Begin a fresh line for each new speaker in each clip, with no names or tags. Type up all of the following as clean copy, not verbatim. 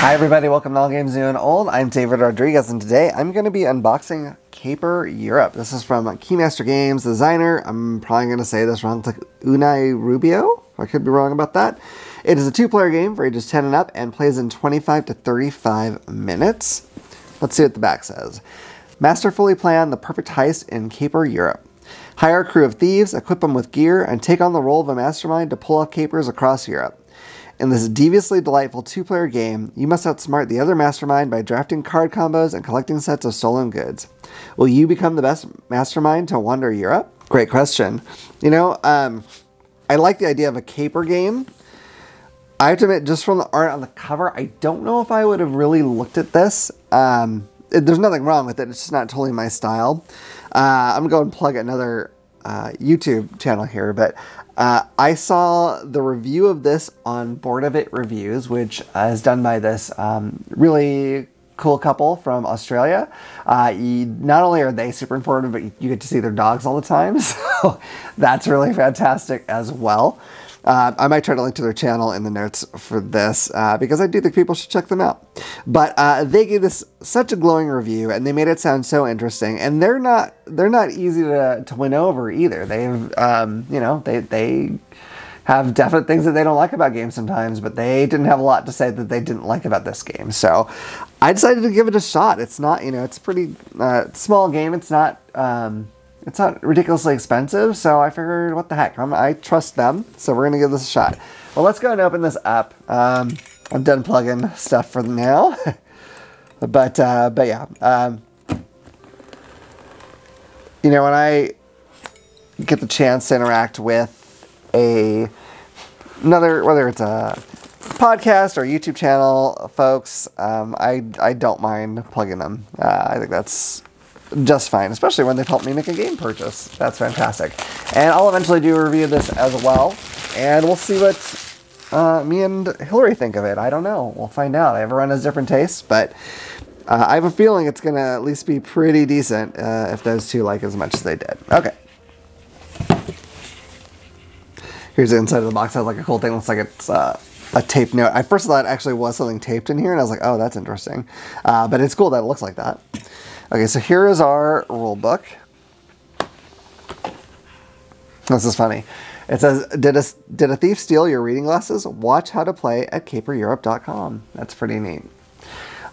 Hi everybody, welcome to All Games New and Old. I'm David Rodriguez, and today I'm going to be unboxing Caper Europe. This is from Keymaster Games. The designer, I'm probably going to say this wrong, it's like Unai Rubio. I could be wrong about that. It is a two-player game for ages 10 and up and plays in 25 to 35 minutes. Let's see what the back says. Masterfully plan the perfect heist in Caper Europe. Hire a crew of thieves, equip them with gear, and take on the role of a mastermind to pull off capers across Europe. In this deviously delightful two-player game, you must outsmart the other mastermind by drafting card combos and collecting sets of stolen goods. Will you become the best mastermind to wander Europe? Great question. You know, I like the idea of a caper game. I have to admit, just from the art on the cover, I don't know if I would have really looked at this. There's nothing wrong with it. It's just not totally my style. I'm going to go and plug another YouTube channel here, but I saw the review of this on Board of It Reviews, which is done by this really cool couple from Australia. Not only are they super informative, but you get to see their dogs all the time, so that's really fantastic as well. I might try to link to their channel in the notes for this because I do think people should check them out. But they gave this such a glowing review, and they made it sound so interesting. And they're not easy to win over either. They've you know, they have definite things that they don't like about games sometimes, but they didn't have a lot to say that they didn't like about this game. So I decided to give it a shot. It's not, you know, it's a pretty small game. It's not ridiculously expensive, so I figured, what the heck, I trust them, so we're gonna give this a shot. Well, let's go and open this up. I'm done plugging stuff for now, but yeah, you know, when I get the chance to interact with whether it's a podcast or YouTube channel, folks, I don't mind plugging them. I think that's just fine, especially when they've helped me make a game purchase. That's fantastic. And I'll eventually do a review of this as well, and we'll see what me and Hillary think of it. I don't know. We'll find out. Everyone has different tastes, but I have a feeling it's going to at least be pretty decent if those two like as much as they did. Okay. Here's the inside of the box. It has like a cool thing. Looks like it's a taped note. I first thought it actually was something taped in here, and I was like, oh, that's interesting. But it's cool that it looks like that. Okay, so here is our rule book. This is funny. It says, did a thief steal your reading glasses? Watch how to play at capereurope.com. That's pretty neat.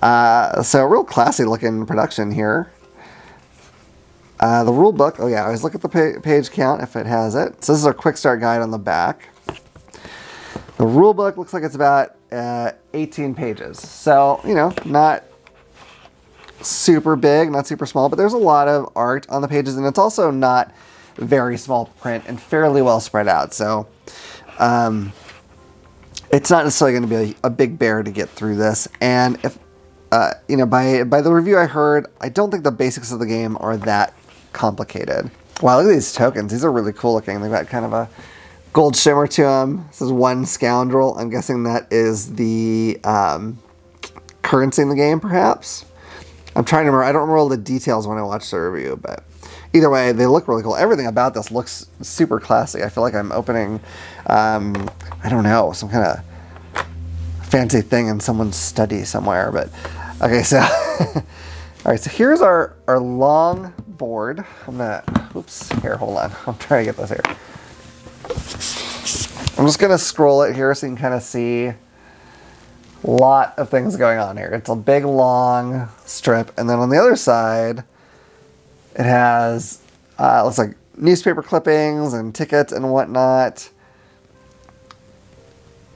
So real classy looking production here. The rule book, oh yeah, I always look at the page count if it has it. So this is our quick start guide on the back. The rule book looks like it's about 18 pages. So, you know, not super big, not super small, but there's a lot of art on the pages, and it's also not very small print and fairly well spread out. So it's not necessarily going to be a big bear to get through this. And if you know, by the review I heard, I don't think the basics of the game are that complicated. Wow, look at these tokens. These are really cool looking. They've got kind of a gold shimmer to them. This is one scoundrel. I'm guessing that is the currency in the game, perhaps. I'm trying to remember. I don't remember all the details when I watched the review, but either way, they look really cool. Everything about this looks super classy. I feel like I'm opening, I don't know, some kind of fancy thing in someone's study somewhere. But okay, so all right, so here's our long board. I'm gonna, oops, here, hold on. I'm trying to get this here. I'm just gonna scroll it here so you can kind of see. Lot of things going on here. It's a big long strip, and then on the other side it has looks like newspaper clippings and tickets and whatnot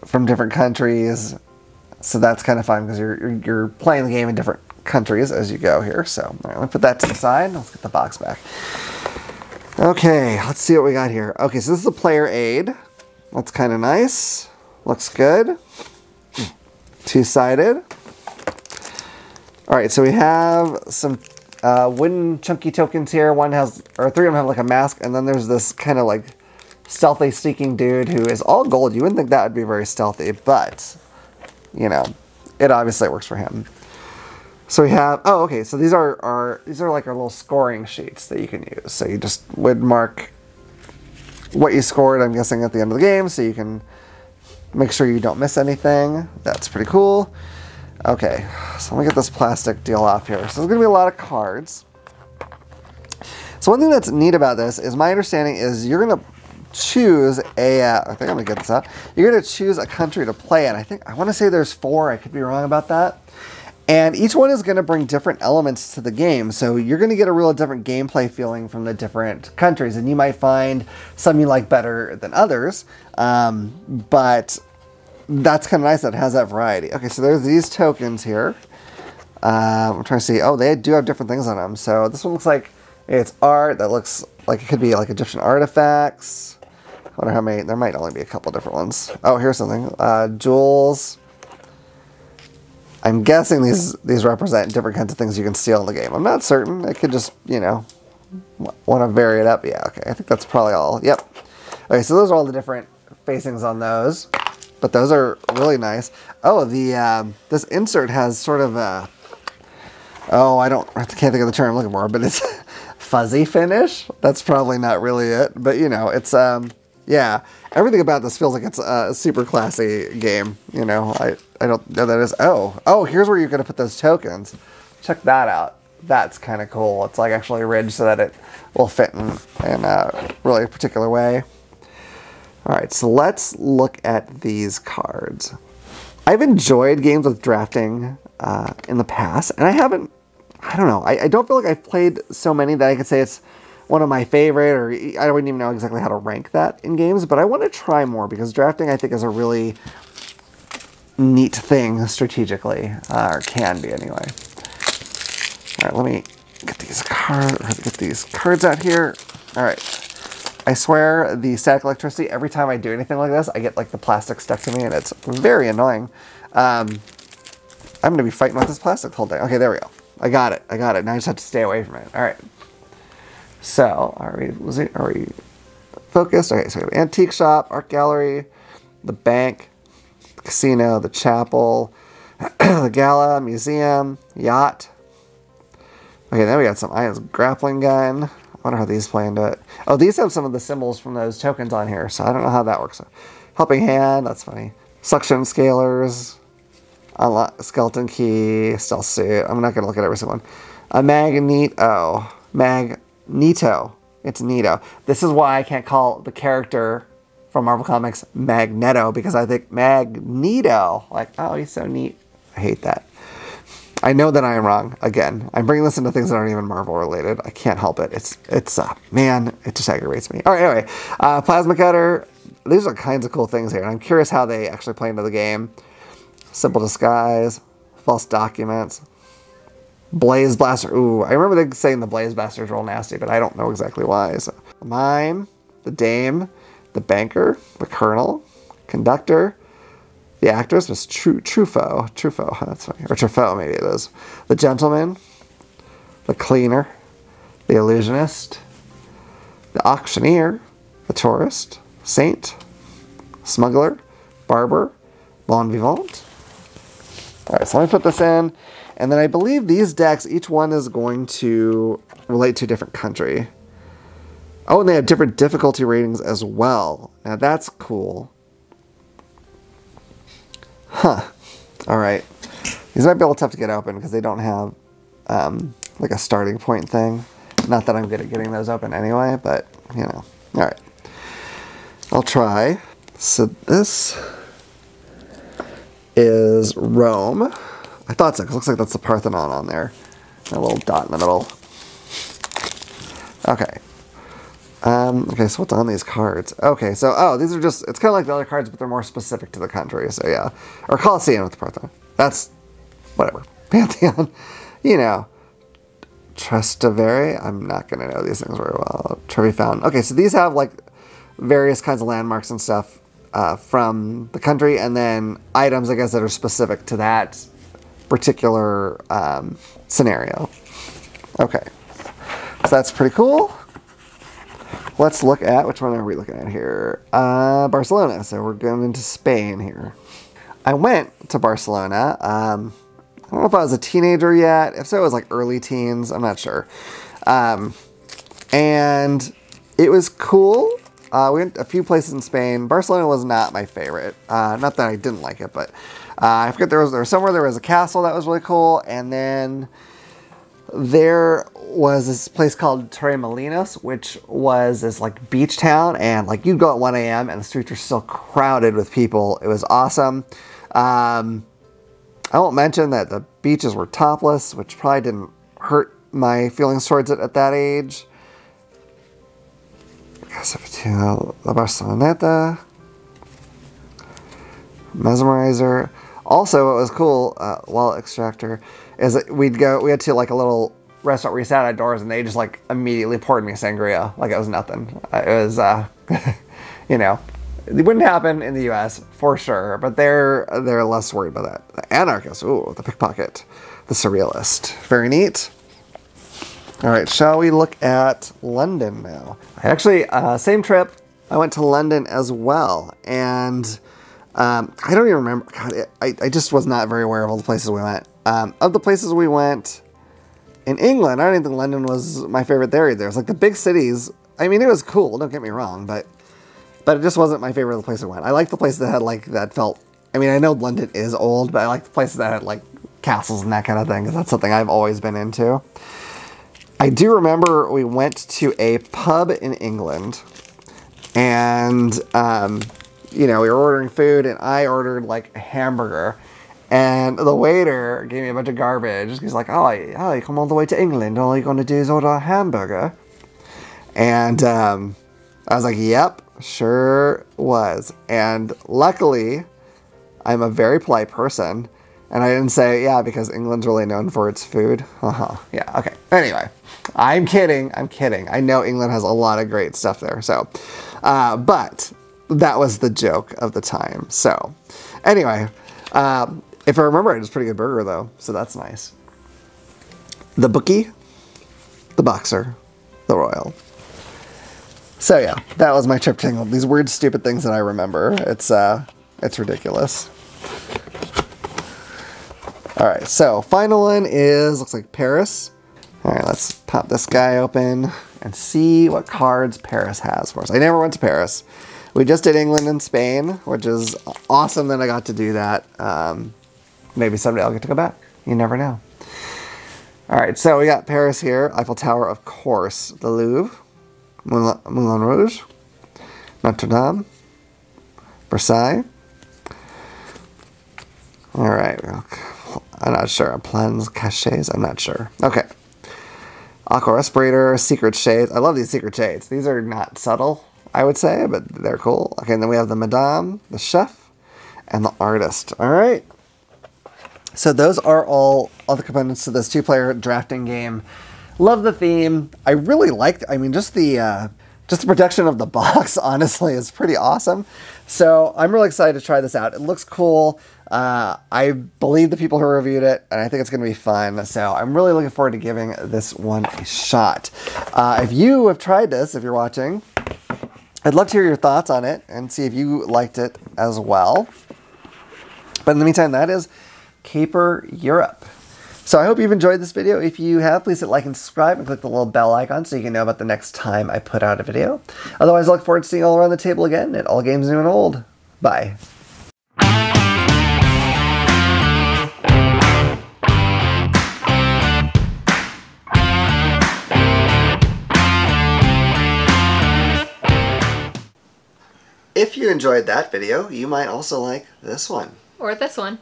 from different countries. So that's kind of fun because you're playing the game in different countries as you go here. So all right, let me put that to the side. Let's get the box back. Okay, let's see what we got here. Okay, so this is a player aid. That's kind of nice. Looks good. Two-sided. All right, so we have some wooden chunky tokens here. One has, or three of them have like a mask, and then there's this kind of like stealthy sneaking dude who is all gold. You wouldn't think that would be very stealthy, but you know, it obviously works for him. So we have, oh, okay, so these are like our little scoring sheets that you can use. So you just would mark what you scored, I'm guessing, at the end of the game, so you can make sure you don't miss anything. That's pretty cool. Okay, so let me get this plastic deal off here. So there's going to be a lot of cards. So one thing that's neat about this is my understanding is you're going to choose a, I think I'm going to get this out. You're going to choose a country to play in. I want to say there's 4. I could be wrong about that. And each one is going to bring different elements to the game. So you're going to get a real different gameplay feeling from the different countries. And you might find some you like better than others. But that's kind of nice that it has that variety. Okay, so there's these tokens here. I'm trying to see. Oh, they do have different things on them. So this one looks like it's art. That looks like it could be like Egyptian artifacts. I wonder how many. There might only be a couple different ones. Oh, here's something. Jewels. I'm guessing these represent different kinds of things you can steal in the game. I'm not certain. It could just, you know, want to vary it up. Yeah, okay. I think that's probably all. Yep. Okay, so those are all the different facings on those. But those are really nice. Oh, this insert has sort of a, I can't think of the term I'm looking for, but it's fuzzy finish. That's probably not really it. But, you know, it's, yeah. Everything about this feels like it's a super classy game. You know, I don't know that is. Oh, here's where you're going to put those tokens. Check that out. That's kind of cool. It's like actually ridged so that it will fit in a really particular way. All right, so let's look at these cards. I've enjoyed games with drafting in the past, and I don't know. I don't feel like I've played so many that I could say it's one of my favorite, or I don't even know exactly how to rank that in games, but I want to try more because drafting, I think, is a really neat thing strategically, or can be anyway. All right, let me get these cards out here. All right. I swear the static electricity, every time I do anything like this, I get like the plastic stuck to me and it's very annoying. I'm going to be fighting with this plastic the whole day. Okay, there we go. I got it. Now I just have to stay away from it. All right. So, are we focused? Okay, so we have antique shop, art gallery, the bank, the casino, the chapel, the gala, museum, yacht. Okay, then we got some items. Grappling gun. I wonder how these play into it. Oh, these have some of the symbols from those tokens on here, so I don't know how that works. Helping hand, that's funny. Suction scalers. Unlock skeleton key. Stealth suit. I'm not going to look at every single one. A magneto. It's Nito. This is why I can't call the character from Marvel Comics Magneto, because I think Magneto, like, oh, he's so neat. I hate that. I know that I am wrong. Again, I'm bringing this into things that aren't even Marvel related. I can't help it. It's man, it just aggravates me. All right, anyway, plasma cutter. These are kinds of cool things here, and I'm curious how they actually play into the game. Simple disguise, false documents, blaze blaster. Ooh, I remember they saying the blaze blaster is real nasty, but I don't know exactly why. So, mime, the dame, the banker, the colonel, conductor. The actress was Truffaut, that's funny. Or Truffaut, maybe it is. The gentleman, the cleaner, the illusionist, the auctioneer, the tourist, saint, smuggler, barber, bon vivant. All right, so let me put this in. And then I believe these decks, each one is going to relate to a different country. Oh, and they have different difficulty ratings as well. Now that's cool. Huh. All right. These might be a little tough to get open because they don't have like a starting point thing. Not that I'm good at getting those open anyway, but you know. All right. I'll try. So this is Rome. I thought so, because it looks like that's the Parthenon on there. A little dot in the middle. Okay. Okay, so what's on these cards? Okay, so, oh, these are just, it's kind of like the other cards, but they're more specific to the country, so yeah. Or Colosseum with the Parthenon. That's, whatever. Pantheon, you know. Trastevere, I'm not going to know these things very well. Trevi Fountain. Okay, so these have, like, various kinds of landmarks and stuff from the country, and then items, I guess, that are specific to that particular scenario. Okay, so that's pretty cool. Let's look at, which one are we looking at here? Barcelona. So we're going into Spain here. I went to Barcelona. I don't know if I was a teenager yet. If so, it was like early teens. I'm not sure. And it was cool. We went a few places in Spain. Barcelona was not my favorite. Not that I didn't like it, but I forget there was somewhere there was a castle that was really cool, and then there was this place called Torremolinos, which was this like beach town, and like you'd go at 1 a.m. and the streets were still crowded with people. It was awesome. I won't mention that the beaches were topless, which probably didn't hurt my feelings towards it at that age. La Barceloneta, Mesmerizer. Also, what was cool, Wallet Extractor, is that we had to like a little restaurant where you sat outdoors and they just like immediately poured me sangria like it was nothing. It was, you know, it wouldn't happen in the US for sure, but they're less worried about that. The Anarchist, ooh, the Pickpocket, the Surrealist, very neat. All right, shall we look at London now? Actually, same trip, I went to London as well, and I don't even remember. God, I just was not very aware of all the places we went. Of the places we went in England, I don't even think London was my favorite there either. It was like the big cities. I mean, it was cool, don't get me wrong, but it just wasn't my favorite of the place I went. I liked the places that had like, that felt, I mean, I know London is old, but I like the places that had like castles and that kind of thing, because that's something I've always been into. I do remember we went to a pub in England, and, you know, we were ordering food, and I ordered like a hamburger, and the waiter gave me a bunch of garbage. He's like, oh, you come all the way to England, all you're going to do is order a hamburger. And I was like, yep, sure was. And luckily, I'm a very polite person, and I didn't say, yeah, because England's really known for its food. Yeah, okay. Anyway, I'm kidding. I know England has a lot of great stuff there. So, but that was the joke of the time. So, anyway, if I remember, it was a pretty good burger, though. So that's nice. The bookie, the boxer, the royal. So, yeah, that was my trip to England. These weird, stupid things that I remember. It's ridiculous. All right, so final one looks like Paris. All right, let's pop this guy open and see what cards Paris has for us. I never went to Paris. We just did England and Spain, which is awesome that I got to do that. Maybe someday I'll get to go back. You never know. All right, so we got Paris here. Eiffel Tower, of course. The Louvre, Moulin Rouge, Notre Dame, Versailles. All right, I'm not sure. Plans, Cachets, I'm not sure. Okay. Aqua Respirator, Secret Shades. I love these Secret Shades. These are not subtle, I would say, but they're cool. Okay, and then we have the Madame, the Chef, and the Artist. All right. So those are all the components to this two-player drafting game. Love the theme. I really liked, I mean, just the protection of the box, honestly, is pretty awesome. So I'm really excited to try this out. It looks cool. I believe the people who reviewed it, and I think it's going to be fun. So I'm really looking forward to giving this one a shot. If you have tried this, if you're watching, I'd love to hear your thoughts on it and see if you liked it as well. But in the meantime, that is Caper Europe. So I hope you've enjoyed this video. If you have, please hit like and subscribe and click the little bell icon so you can know about the next time I put out a video. Otherwise, I look forward to seeing you all around the table again at All Games New and Old. Bye. If you enjoyed that video, you might also like this one.
Or this one.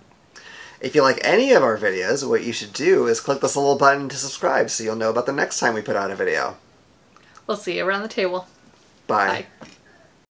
If you like any of our videos, what you should do is click this little button to subscribe so you'll know about the next time we put out a video.
We'll see you around the table.
Bye.
Bye.